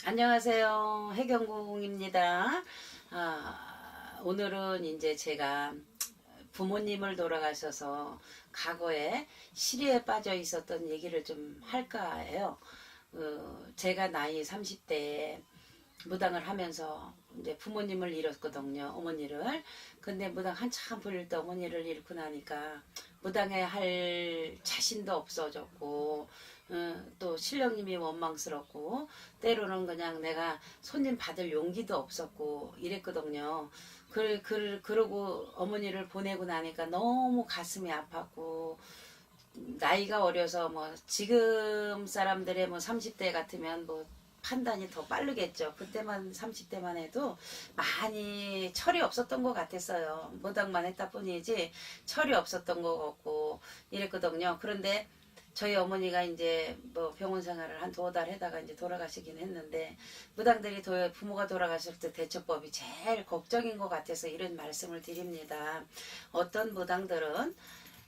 안녕하세요. 해경궁입니다. 오늘은 이제 제가 부모님을 돌아가셔서 과거에 시리에 빠져 있었던 얘기를 좀 할까 해요. 제가 나이 30대에 무당을 하면서 이제 부모님을 잃었거든요. 어머니를. 근데 무당 한참 불릴 때 어머니를 잃고 나니까 무당에 할 자신도 없어졌고 또 신령님이 원망스럽고 때로는 그냥 내가 손님 받을 용기도 없었고 이랬거든요. 그러고 어머니를 보내고 나니까 너무 가슴이 아팠고 나이가 어려서 뭐 지금 사람들의 뭐 30대 같으면 뭐 판단이 더 빠르겠죠. 그때만 30대만 해도 많이 철이 없었던 것 같았어요. 무당만 했다 뿐이지 철이 없었던 것 같고 이랬거든요. 그런데 저희 어머니가 이제 뭐 병원 생활을 한 2달 하다가 이제 돌아가시긴 했는데 무당들이 부모가 돌아가실 때 대처법이 제일 걱정인 것 같아서 이런 말씀을 드립니다. 어떤 무당들은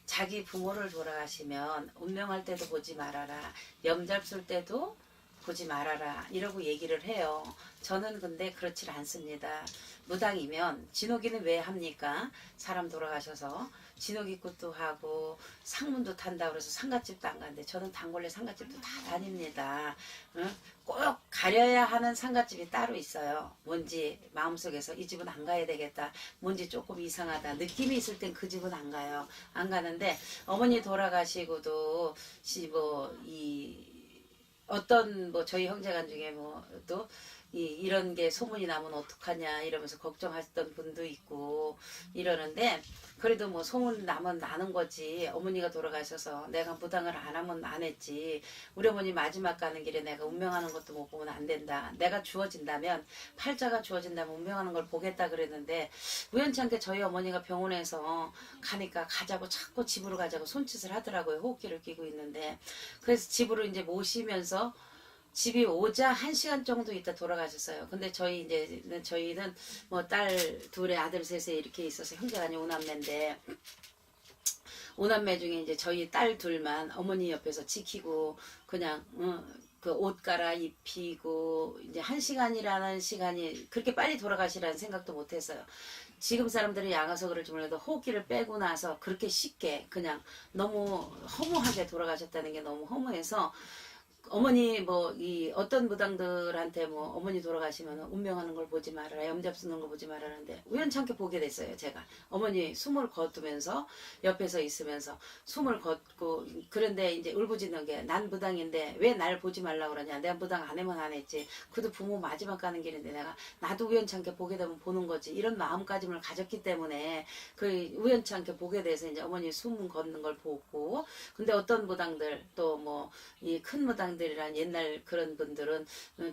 자기 부모를 돌아가시면 운명할 때도 보지 말아라. 염잡술 때도 보지 말아라. 이러고 얘기를 해요. 저는 근데 그렇지 않습니다. 무당이면 진호기는 왜 합니까? 사람 돌아가셔서 진호기꽃도 하고 상문도 탄다 그래서 상갓집도 안 가는데 저는 단골레 상갓집도 다 다닙니다. 응? 꼭 가려야 하는 상갓집이 따로 있어요. 뭔지 마음속에서 이 집은 안 가야 되겠다. 뭔지 조금 이상하다. 느낌이 있을 땐 그 집은 안 가요. 안 가는데 어머니 돌아가시고도 어떤 뭐 저희 형제간 중에 뭐 또 이런 게 소문이 나면 어떡하냐 이러면서 걱정하셨던 분도 있고 이러는데 그래도 뭐 소문 나면 나는 거지. 어머니가 돌아가셔서 내가 무당을 안 하면 안 했지. 우리 어머니 마지막 가는 길에 내가 운명하는 것도 못 보면 안 된다. 내가 주어진다면 팔자가 주어진다면 운명하는 걸 보겠다 그랬는데 우연찮게 저희 어머니가 병원에서 가니까 가자고 자꾸 집으로 가자고 손짓을 하더라고요. 호흡기를 끼고 있는데 그래서 집으로 이제 모시면서 집이 오자 1시간 정도 있다 돌아가셨어요. 근데 저희는 뭐 딸 둘에 아들 셋에 이렇게 있어서 형제가 아니고 오남매인데 오남매 중에 이제 저희 딸 둘만 어머니 옆에서 지키고 그냥 그 옷 갈아입히고 이제 1시간이라는 시간이 그렇게 빨리 돌아가시라는 생각도 못했어요. 지금 사람들이 약아서 그럴지 몰라도 호흡기를 빼고 나서 그렇게 쉽게 그냥 너무 허무하게 돌아가셨다는 게 너무 허무해서 어머니 뭐 이 어떤 무당들한테 뭐 어머니 돌아가시면 운명하는 걸 보지 말아라 염잡 쓰는 거 보지 말아라는데 우연찮게 보게 됐어요. 제가 어머니 숨을 거두면서 옆에서 있으면서 숨을 걷고 그런데 이제 울부짖는 게 난 무당인데 왜 날 보지 말라고 그러냐. 내가 무당 안 해면 안 했지. 그도 부모 마지막 가는 길인데 내가 나도 우연찮게 보게 되면 보는 거지. 이런 마음가짐을 가졌기 때문에 그 우연찮게 보게 돼서 이제 어머니 숨 걷는 걸 보고 근데 어떤 무당들 또 뭐 이 큰 무당들이란 옛날 그런 분들은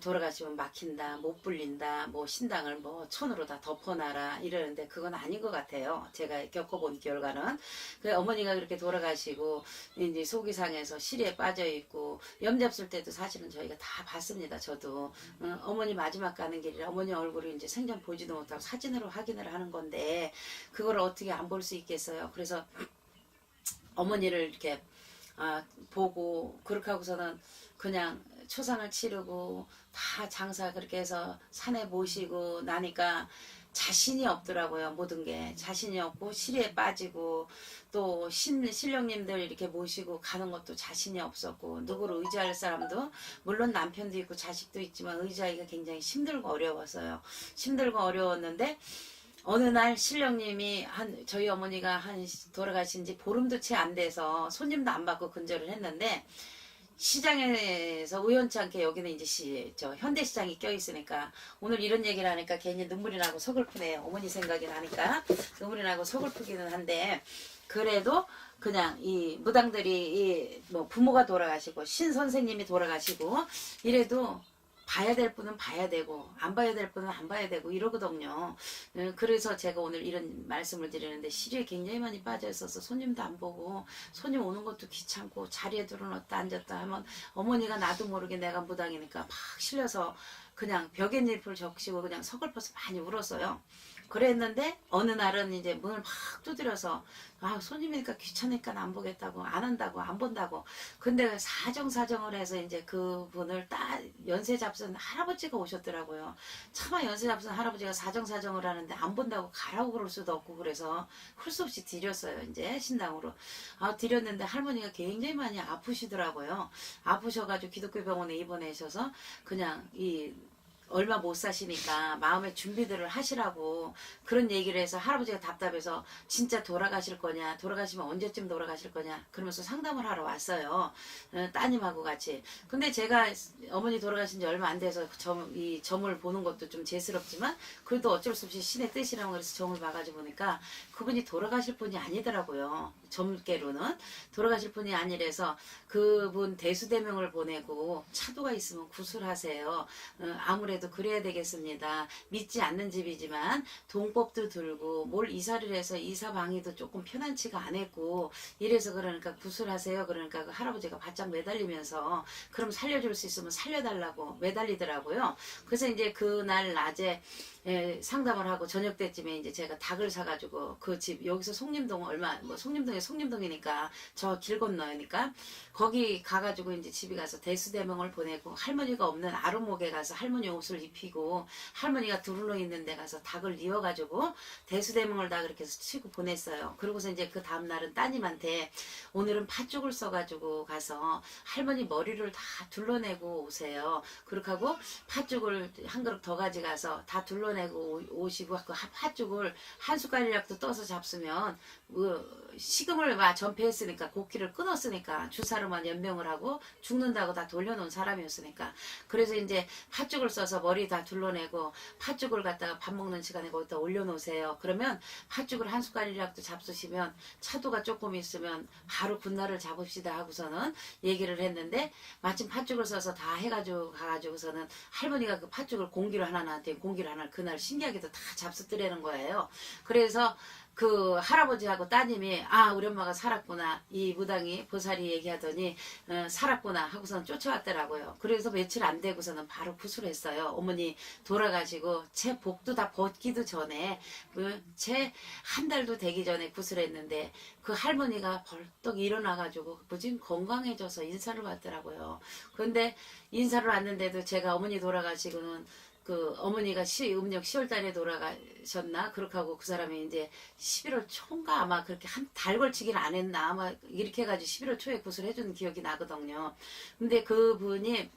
돌아가시면 막힌다 못 불린다 뭐 신당을 뭐 천으로 다 덮어놔라 이러는데 그건 아닌 것 같아요. 제가 겪어본 결과는 그 어머니가 그렇게 돌아가시고 이제 속이 상해서 시리에 빠져 있고 염잡술 때도 사실은 저희가 다 봤습니다. 저도 어머니 마지막 가는 길이라 어머니 얼굴을 이제 생전 보지도 못하고 사진으로 확인을 하는 건데 그걸 어떻게 안 볼 수 있겠어요. 그래서 어머니를 이렇게 보고 그렇게 하고서는 그냥 초상을 치르고 다 장사 그렇게 해서 산에 모시고 나니까 자신이 없더라고요. 모든 게 자신이 없고 시리에 빠지고 또 신령님들 이렇게 모시고 가는 것도 자신이 없었고 누구를 의지할 사람도 물론 남편도 있고 자식도 있지만 의지하기가 굉장히 힘들고 어려웠어요. 힘들고 어려웠는데 어느 날 신령님이 저희 어머니가 돌아가신 지 보름도 채 안 돼서 손님도 안 받고 근절을 했는데 시장에서 우연치 않게 여기는 이제 저 현대시장이 껴있으니까 오늘 이런 얘기를 하니까 괜히 눈물이 나고 서글프네요. 어머니 생각이 나니까 눈물이 나고 서글프기는 한데 그래도 그냥 이 무당들이 뭐 부모가 돌아가시고 신 선생님이 돌아가시고 이래도 봐야 될 분은 봐야 되고 안 봐야 될 분은 안 봐야 되고 이러거든요. 그래서 제가 오늘 이런 말씀을 드리는데 시리에 굉장히 많이 빠져 있어서 손님도 안 보고 손님 오는 것도 귀찮고 자리에 들어놨다 앉았다 하면 어머니가 나도 모르게 내가 무당이니까 막 실려서 그냥 벽엔잎을 적시고 그냥 서글퍼서 많이 울었어요. 그랬는데 어느 날은 이제 문을 막 두드려서 아 손님이니까 귀찮으니까 안 보겠다고 안 한다고 안 본다고. 근데 사정사정을 해서 이제 그분을 딱 연세 잡순 할아버지가 오셨더라고요. 차마 연세 잡순 할아버지가 사정사정을 하는데 안 본다고 가라고 그럴 수도 없고 그래서 할 수 없이 드렸어요. 이제 신당으로. 드렸는데 할머니가 굉장히 많이 아프시더라고요. 아프셔가지고 기독교 병원에 입원하셔서 그냥 얼마 못 사시니까 마음의 준비들을 하시라고 그런 얘기를 해서 할아버지가 답답해서 진짜 돌아가실 거냐 돌아가시면 언제쯤 돌아가실 거냐 그러면서 상담을 하러 왔어요. 따님하고 같이. 근데 제가 어머니 돌아가신 지 얼마 안 돼서 이 점을 보는 것도 좀 재스럽지만 그래도 어쩔 수 없이 신의 뜻이라고 그래서 점을 봐가지고 보니까 그분이 돌아가실 분이 아니더라고요. 점괘로는 돌아가실 분이 아니라서 그분 대수대명을 보내고 차도가 있으면 구술하세요. 아무래도 그래야 되겠습니다. 믿지 않는 집이지만 동법도 들고 뭘 이사를 해서 이사 방이도 조금 편안치가 않았고 이래서 그러니까 구술하세요. 그러니까 그 할아버지가 바짝 매달리면서 그럼 살려줄 수 있으면 살려달라고 매달리더라고요. 그래서 이제 그날 낮에 상담을 하고 저녁 때쯤에 이제 제가 닭을 사가지고 그 집 여기서 송림동 송림동이니까 저 길 건너니까 거기 가가지고 이제 집에 가서 대수대명을 보내고 할머니가 없는 아루목에 가서 할머니 옷을 입히고 할머니가 두루러 있는 데 가서 닭을 이어가지고 대수대명을 다 그렇게 해서 치고 보냈어요. 그러고서 이제 그 다음날은 따님한테 오늘은 팥죽을 써가지고 가서 할머니 머리를 다 둘러내고 오세요. 그렇게 하고 팥죽을 한 그릇 더 가져가서 다 둘러내고 오시고 그 팥죽을 한 숟갈이라도 떠서 잡수면 식음을 전폐했으니까 곡기를 끊었으니까 주사로만 연명을 하고 죽는다고 다 돌려놓은 사람이었으니까 그래서 이제 팥죽을 써서 머리 다 둘러내고 팥죽을 갖다가 밥 먹는 시간에 거기다 올려놓으세요. 그러면 팥죽을 한 숟갈이라도 잡수시면 차도가 조금 있으면 바로 군날을 잡읍시다 하고서는 얘기를 했는데 마침 팥죽을 써서 다 해가지고 가가지고서는 할머니가 그 팥죽을 공기를 하나 나한테 공기를 하나 그날 신기하게도 다 잡수더라는 거예요. 그래서 그 할아버지하고 따님이 우리 엄마가 살았구나 이 무당이 보살이 얘기하더니 살았구나 하고서는 쫓아왔더라고요. 그래서 며칠 안 되고서는 바로 구술했어요. 어머니 돌아가시고 제 복도 다 벗기도 전에 제 한 달도 되기 전에 구술했는데 그 할머니가 벌떡 일어나가지고 무진 건강해져서 인사를 받더라고요. 그런데 인사를 왔는데도 제가 어머니 돌아가시고는 그 어머니가 음력 10월달에 돌아가셨나 그렇게 하고 그 사람이 이제 11월 초인가 아마 그렇게 한 달 걸치기를 안 했나 아마 이렇게 해가지고 11월 초에 구슬 해준 기억이 나거든요. 근데 그분이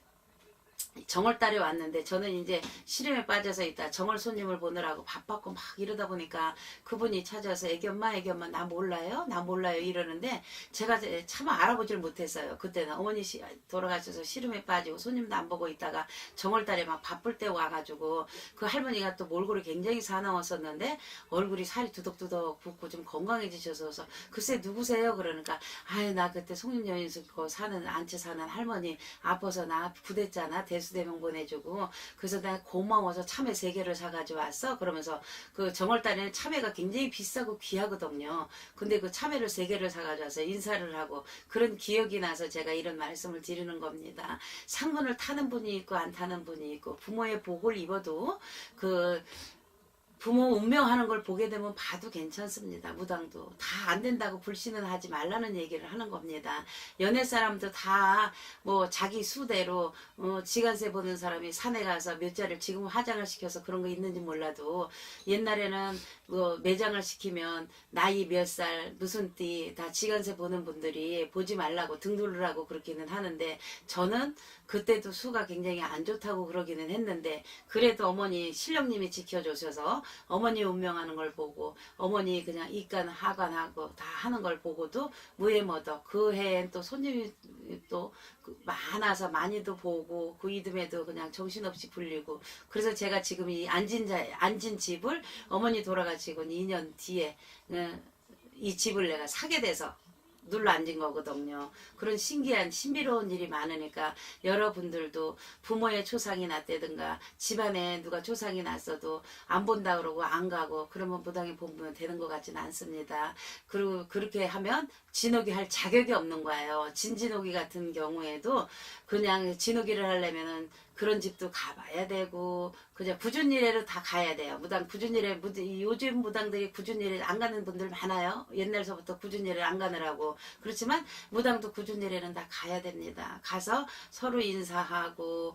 정월달에 왔는데 저는 이제 시름에 빠져서 있다 정월 손님을 보느라고 바빴고 막 이러다 보니까 그분이 찾아서 애기 엄마 나 몰라요? 나 몰라요 이러는데 제가 차마 알아보질 못했어요. 그때는 어머니 돌아가셔서 시름에 빠지고 손님도 안 보고 있다가 정월달에 막 바쁠 때 와가지고 그 할머니가 또 몰골이 굉장히 사나웠었는데 얼굴이 살이 두덕두덕 붓고 좀 건강해지셔서 글쎄 누구세요? 그러니까 나 그때 송림여인수 사는 안채 사는 할머니 아파서 나 부댔잖아. 대수대명 보내주고 그래서 내가 고마워서 참외 3개를 사가지고 왔어. 그러면서 그 정월달에는 참외가 굉장히 비싸고 귀하거든요. 근데 그 참외를 3개를 사가지고 와서 인사를 하고 그런 기억이 나서 제가 이런 말씀을 드리는 겁니다. 상문을 타는 분이 있고 안 타는 분이 있고 부모의 복을 입어도 그 부모 운명하는 걸 보게 되면 봐도 괜찮습니다. 무당도 다 안 된다고 불신은 하지 말라는 얘기를 하는 겁니다. 연애 사람도 다 뭐 자기 수대로 지간세 보는 사람이 산에 가서 몇 자리를 지금 화장을 시켜서 그런 거 있는지 몰라도 옛날에는 뭐 매장을 시키면 나이 몇 살 무슨 띠 다 지간세 보는 분들이 보지 말라고 등 돌으라고 그렇게는 하는데 저는 그때도 수가 굉장히 안 좋다고 그러기는 했는데 그래도 어머니 신령님이 지켜주셔서 어머니 운명하는 걸 보고 어머니 그냥 입간 하관하고 다 하는 걸 보고도 무해머덕 그 해엔 또 손님이 또 많아서 많이도 보고 그 이듬해도 그냥 정신없이 불리고 그래서 제가 지금 이 앉은 집을 어머니 돌아가시고 2년 뒤에 이 집을 내가 사게 돼서 눌러 앉은 거거든요. 그런 신기한 신비로운 일이 많으니까 여러분들도 부모의 초상이 났다든가 집안에 누가 초상이 났어도 안 본다 그러고 안 가고 그러면 무당이 보면 되는 것 같지는 않습니다. 그리고 그렇게 하면 진옥이 할 자격이 없는 거예요. 진진옥이 같은 경우에도 그냥 진옥이를 하려면은 그런 집도 가봐야 되고 그냥 꾸준히라도 다 가야 돼요. 무당 꾸준히래 요즘 무당들이 꾸준히를 안 가는 분들 많아요. 옛날서부터 꾸준히를 안 가느라고. 그렇지만 무당도 꾸준히래는 다 가야 됩니다. 가서 서로 인사하고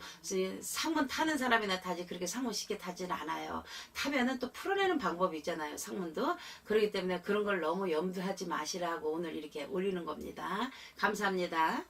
상문 타는 사람이나 타지 그렇게 상문 쉽게 타지는 않아요. 타면은 또 풀어내는 방법이 있잖아요. 상문도. 그렇기 때문에 그런 걸 너무 염두하지 마시라고 오늘 이렇게 올리는 겁니다. 감사합니다.